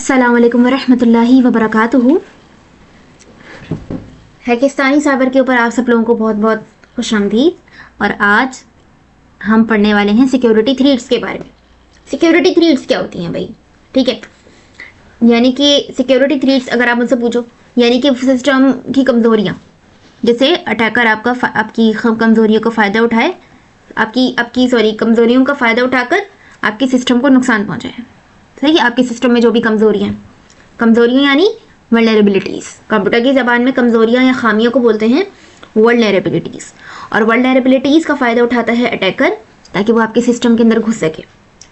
अस्सलाम वालेकुम वरहमतुल्लाहि वबरकातुहू। हैकिस्तानी साइबर के ऊपर आप सब लोगों को बहुत बहुत खुशामदीद। और आज हम पढ़ने वाले हैं सिक्योरिटी थ्रेट्स के बारे में। सिक्योरिटी थ्रेट्स क्या होती हैं भाई? ठीक है, यानी कि सिक्योरिटी थ्रेट्स अगर आप मुझसे पूछो यानी कि सिस्टम की कमज़ोरियाँ, जैसे अटैकर आपकी कमज़ोरियों का फ़ायदा उठाए, आपकी आपकी सॉरी कमज़ोरियों का फ़ायदा उठाकर आपके सिस्टम को नुकसान पहुँचाए। सही है, आपके सिस्टम में जो भी कमज़ोरियाँ यानी वल्नरेबिलिटीज़। कंप्यूटर की ज़बान में कमज़ोरियाँ या खामियों को बोलते हैं वल्नरेबिलिटीज़। और वल्नरेबिलिटीज़ का फ़ायदा उठाता है अटैकर ताकि वो आपके सिस्टम के अंदर घुस सके।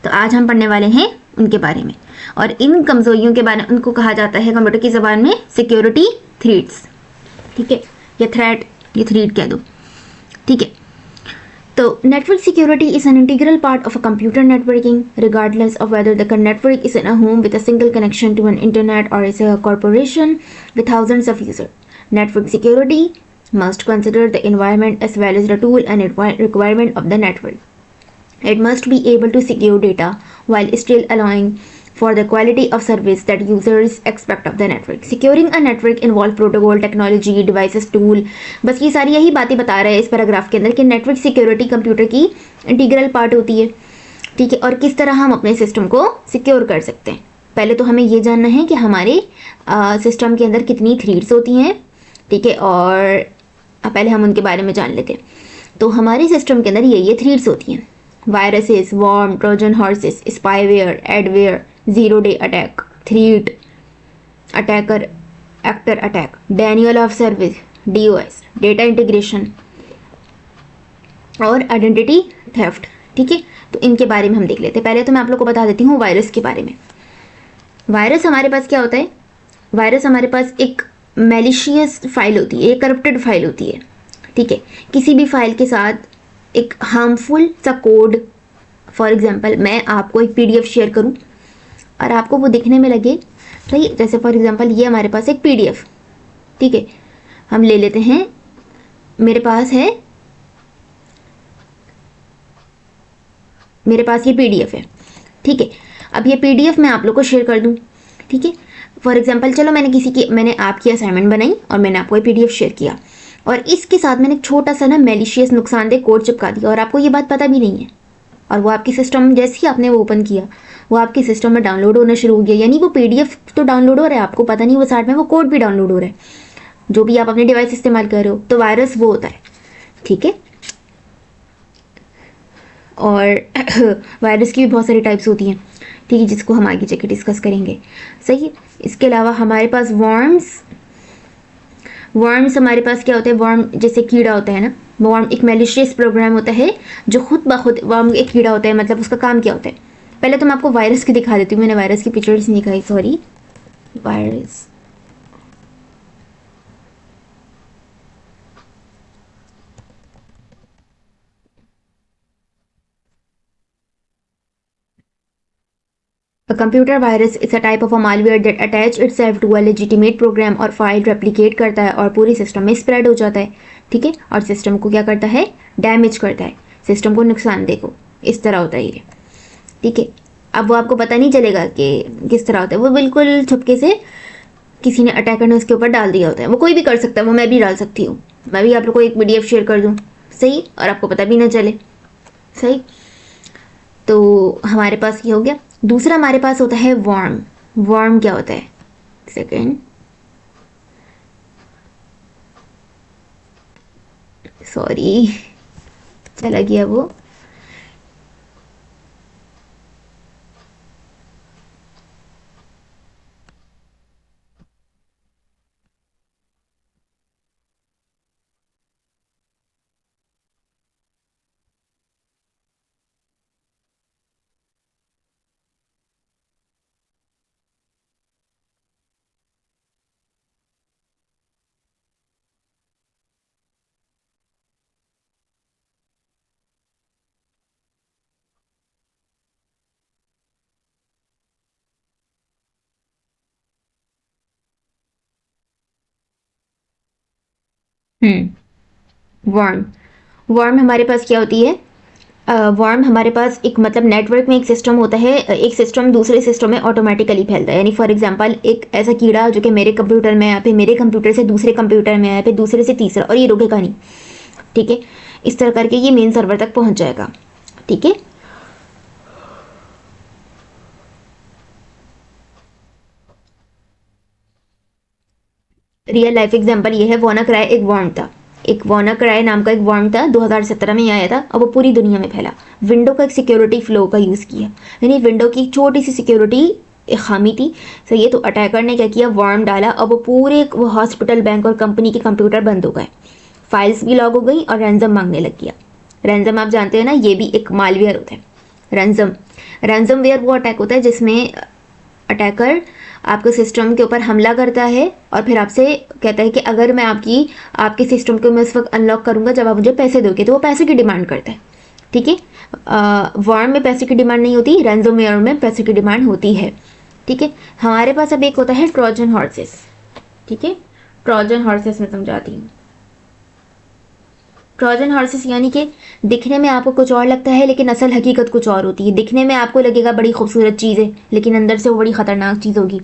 तो आज हम पढ़ने वाले हैं उनके बारे में, और इन कमज़ोरियों के बारे में उनको कहा जाता है कंप्यूटर की ज़बान में सिक्योरिटी थ्रेट्स। ठीक है, या थ्रेट, ये थ्रेट कह दो। ठीक है, so network security is an integral part of a computer networking, regardless of whether the network is in a home with a single connection to an internet or is a corporation with thousands of users. Network security must consider the environment as well as the tool and requirement of the network. It must be able to secure data while still allowing for the quality of service that users expect of the network. Securing a network involve protocol, technology, devices, tool. बस ये सारी यही बातें बता रहे हैं इस paragraph के अंदर कि नेटवर्क सिक्योरिटी कंप्यूटर की इंटीग्रल पार्ट होती है। ठीक है, और किस तरह हम अपने सिस्टम को सिक्योर कर सकते हैं। पहले तो हमें ये जानना है कि हमारे सिस्टम के अंदर कितनी थ्रेड्स होती हैं। ठीक है, और पहले हम उनके बारे में जान लेते हैं। तो हमारे सिस्टम के अंदर ये थ्रेड्स होती हैं: viruses, worm, Trojan horses, spyware, adware, zero day attack, threat, attacker, actor attack, denial of service, DoS, data integration और आइडेंटिटी थेफ्ट। ठीक है, तो इनके बारे में हम देख लेते हैं। पहले तो मैं आप लोग को बता देती हूँ वायरस के बारे में। वायरस हमारे पास क्या होता है? वायरस हमारे पास एक मैलिशियस फाइल होती है, एक करप्टेड फाइल होती है। ठीक है, किसी भी फाइल के साथ एक हार्मफुल सा कोड, फॉर एग्जांपल मैं आपको एक पीडीएफ शेयर करूं और आपको वो दिखने में लगे सही, जैसे फॉर एग्जांपल ये हमारे पास एक पीडीएफ। ठीक है, हम ले लेते हैं, मेरे पास ये पीडीएफ है। ठीक है, अब ये पीडीएफ मैं आप लोग को शेयर कर दूं। ठीक है, फॉर एग्जांपल चलो मैंने आपकी असाइनमेंट बनाई और मैंने आपको ये पीडीएफ शेयर किया, और इसके साथ मैंने एक छोटा सा ना मैलिशियस नुकसानदेह कोड चिपका दिया और आपको ये बात पता भी नहीं है, और वो आपके सिस्टम जैसे ही आपने वो ओपन किया वो आपके सिस्टम में डाउनलोड होना शुरू हो गया। यानी वो पीडीएफ तो डाउनलोड हो रहा है, आपको पता नहीं वो साथ में वो कोड भी डाउनलोड हो रहा है, जो भी आप अपने डिवाइस इस्तेमाल कर रहे हो। तो वायरस वो होता है। ठीक है, और वायरस की भी बहुत सारी टाइप्स होती हैं। ठीक है, जिसको हम आगे जाके डिस्कस करेंगे। सही है, इसके अलावा हमारे पास वर्म्स हमारे पास क्या होता है? वर्म जैसे कीड़ा होता है ना, वर्म एक मैलिशियस प्रोग्राम होता है जो खुद ब खुद, वर्म एक कीड़ा होता है, मतलब उसका काम क्या होता है? पहले तो मैं आपको वायरस की दिखा देती हूँ, मैंने वायरस की पिक्चर्स नहीं दिखाई, sorry. Virus A computer virus is a type of a malware that attach itself to a legitimate program और फाइल रेप्लिकेट करता है और पूरे सिस्टम में स्प्रेड हो जाता है। ठीक है, और सिस्टम को क्या करता है? डैमेज करता है, सिस्टम को नुकसानदेह को। इस तरह होता है ये। ठीक है, अब वो आपको पता नहीं चलेगा कि किस तरह होता है, वो बिल्कुल छुपके से किसी ने अटैकर ने उसके ऊपर डाल दिया होता है। वो कोई भी कर सकता है, वो मैं भी डाल सकती हूँ, मैं भी आप लोग को एक पीडीएफ शेयर कर दूँ, सही, और आपको पता भी ना चले। सही, तो हमारे पास ये हो गया। दूसरा हमारे पास होता है वर्म। वर्म क्या होता है? सेकेंड, सॉरी चला गया वो। वर्म वर्म हमारे पास क्या होती है? वर्म हमारे पास एक मतलब नेटवर्क में एक सिस्टम होता है, एक सिस्टम दूसरे सिस्टम में ऑटोमेटिकली फैलता है। यानी फॉर एग्जांपल एक ऐसा कीड़ा जो कि मेरे कंप्यूटर में आया, फिर मेरे कंप्यूटर से दूसरे कंप्यूटर में आया, फिर दूसरे से तीसरा, और ये रुकेगा नहीं। ठीक है, इस तरह करके ये मेन सर्वर तक पहुंच जाएगा। ठीक है, रियल लाइफ एग्जांपल ये है, वानाक्राई एक वर्म था। एक वानाक्राई नाम का एक वर्म था, 2017 में आया था और वो पूरी दुनिया में फैला। विंडो का एक सिक्योरिटी फ्लो का यूज़ किया, यानी विंडो की छोटी सी सिक्योरिटी खामी थी, सही है। तो अटैकर ने क्या किया, वर्म डाला और वो पूरे वो हॉस्पिटल, बैंक और कंपनी के कंप्यूटर बंद हो गए, फाइल्स भी लॉग हो गई और रैंसम मांगने लग गया। रैंसम आप जानते हैं ना, ये भी एक मालवेयर होता है। रैंसमवेयर वो अटैक होता है जिसमें अटैकर आपके सिस्टम के ऊपर हमला करता है और फिर आपसे कहता है कि अगर मैं आपके सिस्टम को मैं उस वक्त अनलॉक करूंगा जब आप मुझे पैसे दोगे, तो वो पैसे की डिमांड करता है। ठीक है, वर्म में पैसे की डिमांड नहीं होती, रैंसमवेयर में पैसे की डिमांड होती है। ठीक है, हमारे पास अब एक होता है ट्रोजन हॉर्सेस। ठीक है, ट्रोजन हॉर्सेस मैं समझाती हूँ। ट्रोजन हॉर्सेस यानी कि दिखने में आपको कुछ और लगता है लेकिन असल हकीकत कुछ और होती है। दिखने में आपको लगेगा बड़ी खूबसूरत चीज़ है लेकिन अंदर से वो बड़ी ख़तरनाक चीज़ होगी।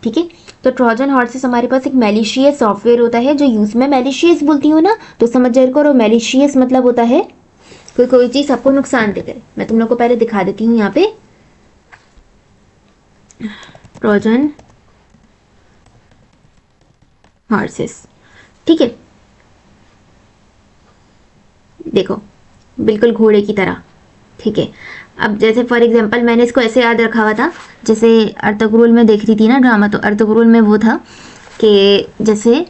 ठीक है, तो ट्रोजन हॉर्सेस हमारे पास एक मैलिशियस सॉफ्टवेयर होता है जो यूज़ में मैलिशियस बोलती हूँ ना, तो समझ जाए करो मैलिशियस मतलब होता है कोई चीज़ आपको नुकसान दे करे। मैं तुम लोग को पहले दिखा देती हूँ यहाँ पे ट्रोजन हॉर्सेस। ठीक है, देखो बिल्कुल घोड़े की तरह। ठीक है, अब जैसे फॉर एग्जांपल मैंने इसको ऐसे याद रखा हुआ था, जैसे अर्तुगरुल में देख रही थी ना ड्रामा, तो अर्तुगरुल में वो था कि जैसे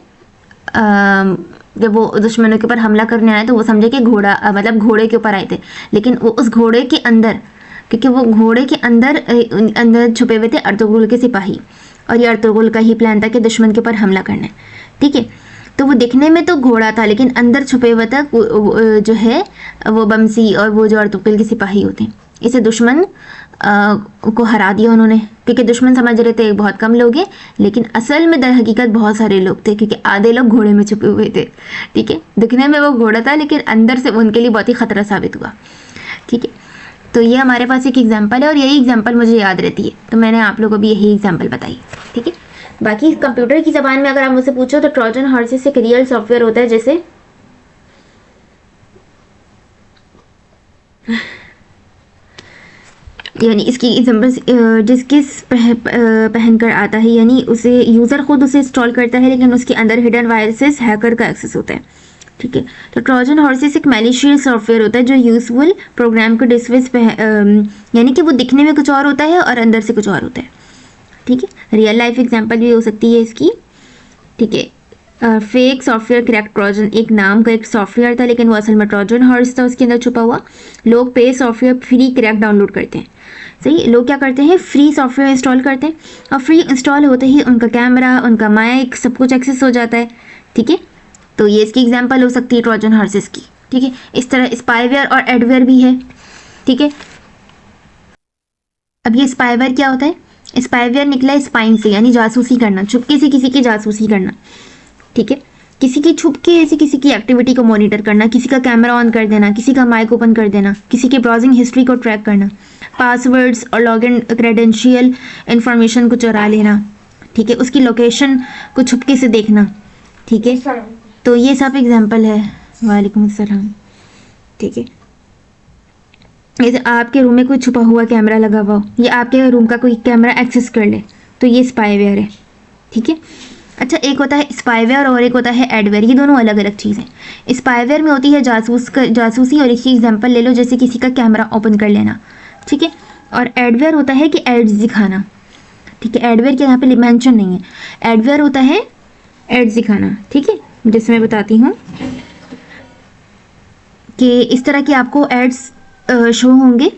जब वो दुश्मनों के ऊपर हमला करने आए तो वो समझे कि घोड़ा मतलब घोड़े के ऊपर आए थे, लेकिन वो उस घोड़े के अंदर, क्योंकि वो घोड़े के अंदर छुपे हुए थे अर्तुगरुल के सिपाही, और ये अर्तुगरुल का ही प्लान था कि दुश्मन के ऊपर हमला करना है। ठीक है, तो वो दिखने में तो घोड़ा था लेकिन अंदर छुपे हुए तक जो है वो बमसी और वो जो अर्तुगरुल के सिपाही होते हैं। इसे दुश्मन को हरा दिया उन्होंने, क्योंकि दुश्मन समझ रहे थे बहुत कम लोग हैं, लेकिन असल में दर हकीकत बहुत सारे लोग थे, क्योंकि आधे लोग घोड़े में छुपे हुए थे। ठीक है, दिखने में वो घोड़ा था लेकिन अंदर से उनके लिए बहुत ही खतरा साबित हुआ। ठीक है, तो ये हमारे पास एक एग्जाम्पल है और यही एग्जाम्पल मुझे याद रहती है, तो मैंने आप लोगों को भी यही एग्जाम्पल बताई। ठीक है, बाकी कंप्यूटर की ज़बान में अगर आप मुझसे पूछो तो ट्रोजन हॉर्सेस एक रियल सॉफ्टवेयर होता है, जैसे यानी इसकी एग्जाम्पल जिसके पहन कर आता है, यानी उसे यूज़र खुद उसे इंस्टॉल करता है लेकिन उसके अंदर हिडन वायरसेस हैकर का एक्सेस होता है। ठीक है, तो ट्रोजन हॉर्सेस एक मैलिशियस सॉफ्टवेयर होता है जो यूजफुल प्रोग्राम को डिस्विस यानी कि वो दिखने में कुछ और होता है और अंदर से कुछ और होता है। ठीक है, रियल लाइफ एग्जांपल भी हो सकती है इसकी। ठीक है, फेक सॉफ्टवेयर क्रैक ट्रोजन एक नाम का एक सॉफ्टवेयर था लेकिन वो असल में ट्रोजन हॉर्स था उसके अंदर छुपा हुआ। लोग पे सॉफ्टवेयर फ्री क्रैक डाउनलोड करते हैं। सही, लोग क्या करते हैं, फ्री सॉफ्टवेयर इंस्टॉल करते हैं और फ्री इंस्टॉल होते ही उनका कैमरा, उनका माइक, सब कुछ एक्सेस हो जाता है। ठीक है, तो ये इसकी एग्जांपल हो सकती है ट्रोजन हॉर्सेस की। ठीक है, इस तरह स्पाईवेयर और एडवेयर भी है। ठीक है, अब ये स्पाईवेयर क्या होता है, स्पाईवेयर निकला है स्पाइन से, यानी जासूसी करना, छुपके से किसी की जासूसी करना। ठीक है, किसी की छुपके ऐसी किसी की एक्टिविटी को मॉनिटर करना, किसी का कैमरा ऑन कर देना, किसी का माइक ओपन कर देना, किसी की ब्राउजिंग हिस्ट्री को ट्रैक करना, पासवर्ड्स और लॉगिन क्रेडेंशियल इंफॉर्मेशन को चुरा लेना। ठीक है, उसकी लोकेशन को छुपके से देखना। ठीक है, तो ये सब एग्जाम्पल है। वालेकुम अस्सलाम। ठीक है, जैसे आपके रूम में कोई छुपा हुआ कैमरा लगा हुआ हो या आपके रूम का कोई कैमरा एक्सेस कर ले, तो ये स्पाईवेयर है। ठीक है, अच्छा, एक होता है स्पाईवेयर और एक होता है एडवेयर, ये दोनों अलग अलग चीज़ें। स्पाईवेयर में होती है जासूसी, और इसकी एग्जांपल ले लो जैसे किसी का कैमरा ओपन कर लेना। ठीक है, और एडवेयर होता है कि एड्स दिखाना। ठीक है, एडवेयर के यहाँ पे मेंशन नहीं है, एडवेयर होता है एड्स दिखाना। ठीक है, जैसे मैं बताती हूँ कि इस तरह के आपको एड्स शो होंगे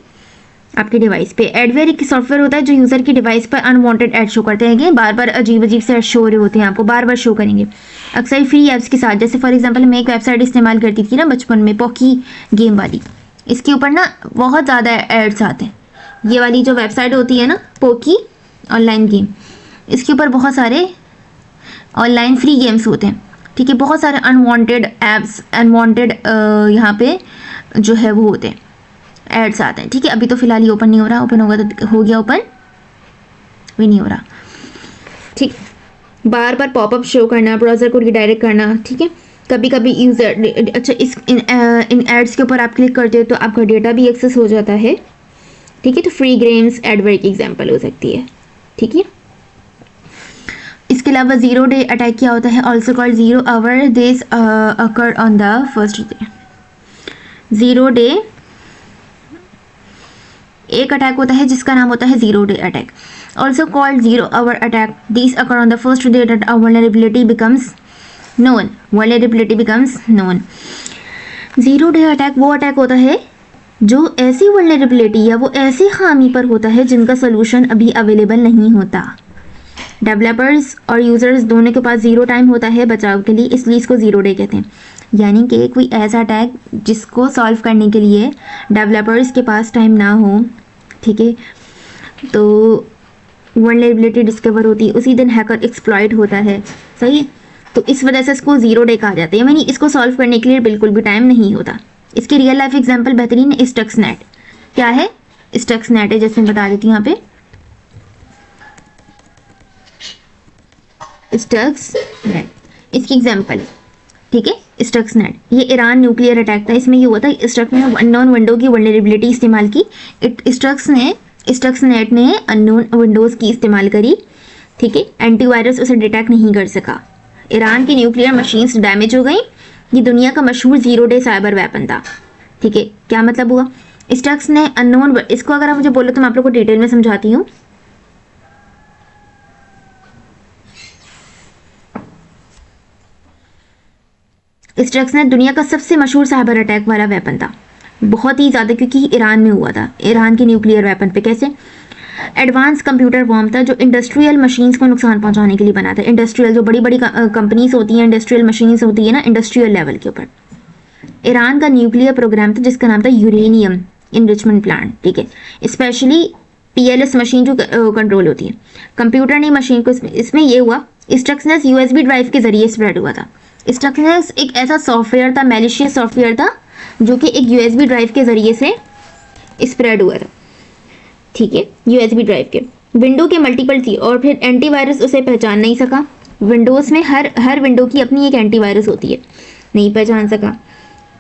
आपके डिवाइस पे। एडवेयर एक सॉफ्टवेयर होता है जो यूज़र की डिवाइस पर अनवांटेड ऐड शो करते हैं, कि बार बार अजीब अजीब से ऐड शो हो रहे होते हैं, आपको बार बार शो करेंगे, अक्सर फ्री ऐप्स के साथ। जैसे फॉर एग्जांपल मैं एक वेबसाइट इस्तेमाल करती थी ना बचपन में, पॉकी गेम वाली, इसके ऊपर ना बहुत ज़्यादा एड्स आते हैं। ये वाली जो वेबसाइट होती है ना पॉकी ऑनलाइन गेम, इसके ऊपर बहुत सारे ऑनलाइन फ्री गेम्स होते हैं। ठीक है, बहुत सारे अनवांटेड ऐप्स, अनवांटेड यहाँ पे जो है वो होते हैं। एड्स आते हैं, ठीक है। अभी तो फिलहाल ये ओपन नहीं हो रहा, ओपन होगा तो हो गया, ओपन भी नहीं हो रहा, ठीक। बार बार पॉपअप शो करना, ब्राउजर को रिडायरेक्ट करना, ठीक है। कभी कभी यूजर, अच्छा इस इन एड्स के ऊपर आप क्लिक करते हो तो आपका डेटा भी एक्सेस हो जाता है, ठीक है। तो फ्री गेम्स एडवर्ड की एग्जांपल हो सकती है, ठीक है। इसके अलावा 0 डे अटैक क्या होता है, also called 0 hour, this occur on the first day. 0 day एक अटैक होता है जिसका नाम होता है 0 day attack, also called 0 hour attack, this occur on the first day that a vulnerability becomes known, vulnerability becomes known. 0 day attack वो attack होता है जो ऐसी वल्नरेबिलिटी या वो ऐसी खामी पर होता है जिनका सोल्यूशन अभी अवेलेबल नहीं होता। डेवलपर्स और यूजर्स दोनों के पास 0 टाइम होता है बचाव के लिए, इसलिए इसको 0 डे कहते हैं। यानी कि कोई ऐसा अटैक जिसको सॉल्व करने के लिए डेवलपर्स के पास टाइम ना हो, ठीक है, तो वल्नरेबिलिटी डिस्कवर होती है, उसी दिन हैकर एक्सप्लॉइट होता है, सही है। तो इस वजह से इसको 0 डे कहा जाता है, यानी इसको सॉल्व करने के लिए बिल्कुल भी टाइम नहीं होता। इसकी रियल लाइफ एग्जांपल बेहतरीन है स्टक्सनेट। क्या है? स्टक्सनेट है, जैसे मैं बता देती हूँ यहाँ पे, स्टक्सनेट इसकी एग्जांपल, ठीक है। स्टक्सनेट ये ईरान न्यूक्लियर अटैक था, इसमें ये हुआ था स्टक्स ने अननोन विंडो की वल्नरेबिलिटी इस्तेमाल की, स्टक्सनेट ने अननोन विंडोज की इस्तेमाल करी, ठीक है। एंटीवायरस उसे डिटेक्ट नहीं कर सका, ईरान की न्यूक्लियर मशीन्स डैमेज हो गई। ये दुनिया का मशहूर 0 डे साइबर वेपन था, ठीक है। क्या मतलब हुआ, स्टक्स ने अननोन, इसको अगर आप मुझे बोलो तो मैं आप लोग को डिटेल में समझाती हूँ। स्टक्स ने दुनिया का सबसे मशहूर साइबर अटैक वाला वेपन था, बहुत ही ज़्यादा, क्योंकि ईरान में हुआ था, ईरान के न्यूक्लियर वेपन पे। कैसे? एडवांस कंप्यूटर बॉम्ब था जो इंडस्ट्रियल मशीन्स को नुकसान पहुंचाने के लिए बना था। इंडस्ट्रियल जो बड़ी बड़ी कंपनीज होती हैं, इंडस्ट्रियल मशीन्स होती है ना, इंडस्ट्रियल लेवल के ऊपर ईरान का न्यूक्लियर प्रोग्राम था जिसका नाम था यूरेनियम इनरिचमेंट प्लांट, ठीक है। स्पेशली PLS मशीन जो कंट्रोल होती है, कंप्यूटर नहीं मशीन को। इसमें ये हुआ, स्टक्सनेस USB ड्राइव के जरिए स्प्रेड हुआ था। स्टक्सनेस एक ऐसा सॉफ्टवेयर था, मैलिशियस सॉफ्टवेयर था, जो कि एक USB ड्राइव के जरिए से स्प्रेड हुआ था, ठीक है। USB ड्राइव के विंडो के मल्टीपल थी और फिर एंटीवायरस उसे पहचान नहीं सका। विंडोज में हर विंडो की अपनी एक एंटीवायरस होती है, नहीं पहचान सका,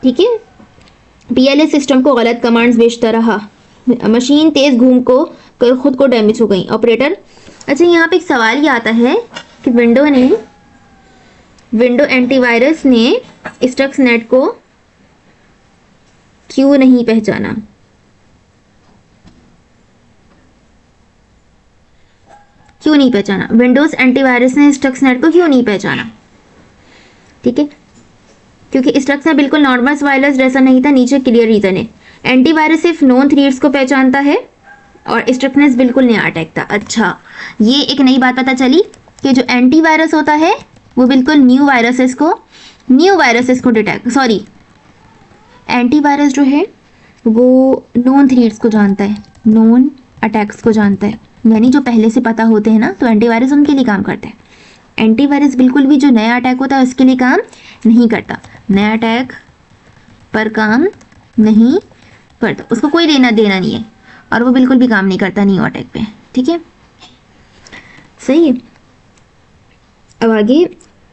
ठीक है। PLS सिस्टम को गलत कमांड्स भेजता रहा, मशीन तेज घूम को कर खुद को डैमेज हो गई। ऑपरेटर, अच्छा यहाँ पे एक सवाल ये आता है कि विंडो एंटीवायरस ने स्टक्सनेट को क्यों नहीं पहचाना? क्यों नहीं पहचाना? विंडोज एंटीवायरस ने स्टक्सनेट को क्यों नहीं पहचाना? ठीक है, क्योंकि स्टक्सनेट बिल्कुल नॉर्मल वायरस जैसा नहीं था। नीचे क्लियर रीजन है, एंटीवायरस सिर्फ नोन थ्रेड्स को पहचानता है और स्टक्सनेट बिल्कुल नया अटैक था। अच्छा, ये एक नई बात पता चली कि जो एंटीवायरस होता है वो बिल्कुल न्यू वायरसेस को डिटेक्ट, सॉरी, एंटीवायरस जो है वो नोन थ्रेड्स को जानता है, नोन अटैक्स को जानता है, यानी जो पहले से पता होते हैं ना, तो एंटीवायरस उनके लिए काम करता है। एंटीवायरस बिल्कुल भी जो नया अटैक होता है उसके लिए काम नहीं करता, नया अटैक पर काम नहीं करता, उसको कोई लेना देना नहीं है और वो बिल्कुल भी काम नहीं करता न्यू अटैक पे, ठीक है, सही है। अब आगे,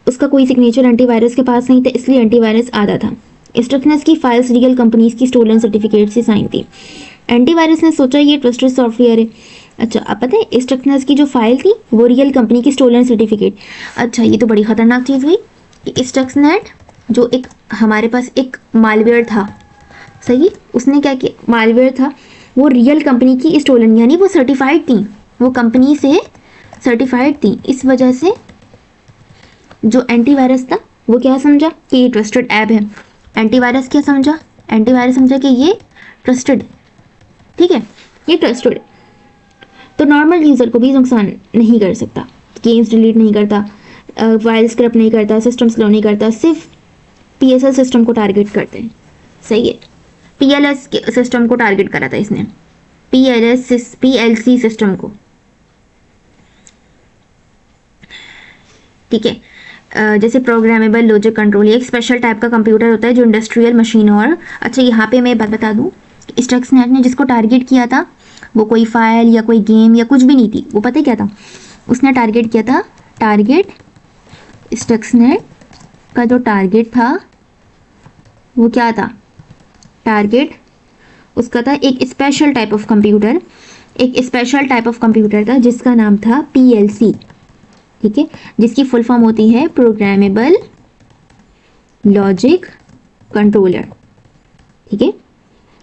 उसका कोई सिग्नेचर एंटीवायरस के पास नहीं था, इसलिए एंटीवायरस आधा था। स्टक्सनेस की फाइल्स रियल कंपनीज की स्टोलन सर्टिफिकेट से साइन थी। एंटीवायरस ने सोचा ये ट्रस्टेड सॉफ्टवेयर है। अच्छा, अब पता है स्टक्सनेस की जो फाइल थी वो रियल कंपनी की स्टोलन सर्टिफिकेट। अच्छा, ये तो बड़ी खतरनाक चीज़ हुई कि स्टक्सनेट जो एक हमारे पास एक मालवेयर था, सही, उसने क्या किया, मालवेयर था वो रियल कंपनी की स्टोलन, यानी वो सर्टिफाइड थी, वो कंपनी से सर्टिफाइड थी। इस वजह से जो एंटीवायरस था वो क्या समझा कि ये ट्रस्टेड ऐप है। एंटीवायरस क्या समझा? एंटीवायरस समझा कि ये ट्रस्टेड, ठीक है, ये ट्रस्टेड, तो नॉर्मल यूज़र को भी नुकसान नहीं कर सकता, गेम्स डिलीट नहीं करता, फाइल स्क्रैप नहीं करता, सिस्टम स्लो नहीं करता, सिर्फ PSL सिस्टम को टारगेट करते हैं, सही है। PLS सिस्टम को टारगेट करा था इसने, PLC सिस्टम को, ठीक है। जैसे प्रोग्रामेबल लॉजिक कंट्रोल, ये एक स्पेशल टाइप का कंप्यूटर होता है जो इंडस्ट्रियल मशीन और, अच्छा यहाँ पे मैं बात बता दूँ स्टक्सनेट ने जिसको टारगेट किया था वो कोई फाइल या कोई गेम या कुछ भी नहीं थी, वो पता है क्या था, उसने टारगेट किया था, टारगेट स्टक्सनेट का जो टारगेट था वो क्या था, टारगेट उसका था एक स्पेशल टाइप ऑफ कंप्यूटर, एक स्पेशल टाइप ऑफ कंप्यूटर था जिसका नाम था PLC, ठीक है, जिसकी फुल फॉर्म होती है प्रोग्रामेबल लॉजिक कंट्रोलर, ठीक है।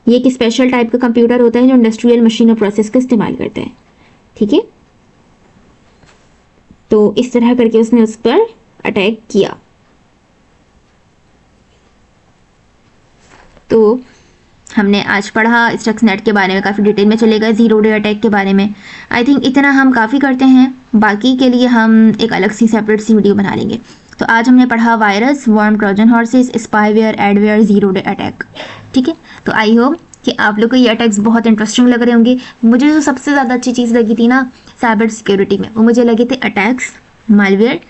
ये एक स्पेशल टाइप का कंप्यूटर होता है जो इंडस्ट्रियल मशीन और प्रोसेस का इस्तेमाल करता है, ठीक है। तो इस तरह करके उसने उस पर अटैक किया। तो हमने आज पढ़ा स्टक्सनेट के बारे में, काफ़ी डिटेल में चले गए, ज़ीरो डे अटैक के बारे में। आई थिंक इतना हम काफ़ी करते हैं, बाकी के लिए हम एक अलग सी सेपरेट सी वीडियो बना लेंगे। तो आज हमने पढ़ा virus, worm, Trojan horses, spyware, adware, zero day attack, ठीक है। तो आई होप कि आप लोग को ये अटैक्स बहुत इंटरेस्टिंग लग रहे होंगे। मुझे जो सबसे ज़्यादा अच्छी चीज़ लगी थी ना साइबर सिक्योरिटी में, वो मुझे लगे थे अटैक्स, मालवेयर,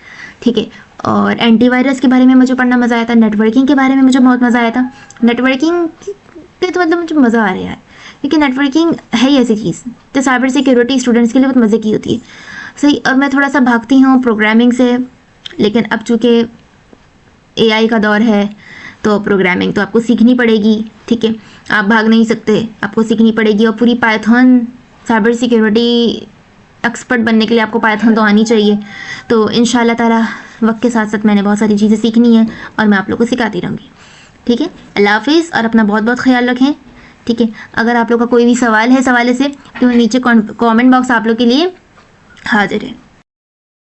ठीक है, और एंटीवायरस के बारे में मुझे पढ़ना मज़ा आया था, नेटवर्किंग के बारे में मुझे बहुत मज़ा आया था। नेटवर्किंग के तो मतलब मुझे मज़ा आ रहा है यार, क्योंकि नेटवर्किंग है ही ऐसी चीज़ तो साइबर सिक्योरिटी स्टूडेंट्स के लिए बहुत मज़े की होती है, सही। और मैं थोड़ा सा भागती हूँ प्रोग्रामिंग से, लेकिन अब चूँकि AI का दौर है तो प्रोग्रामिंग तो आपको सीखनी पड़ेगी, ठीक है, आप भाग नहीं सकते, आपको सीखनी पड़ेगी। और पूरी पाइथन साइबर सिक्योरिटी एक्सपर्ट बनने के लिए आपको पाइथन तो आनी चाहिए। तो इंशाल्लाह ताला वक्त के साथ साथ मैंने बहुत सारी चीज़ें सीखनी है और मैं आप लोग को सिखाती रहूँगी, ठीक है। अल्लाह हाफिज़ और अपना बहुत बहुत ख्याल रखें, ठीक है। अगर आप लोग का कोई भी सवाल है इस हवाले से तो नीचे कमेंट बॉक्स आप लोग के लिए हाजिर है।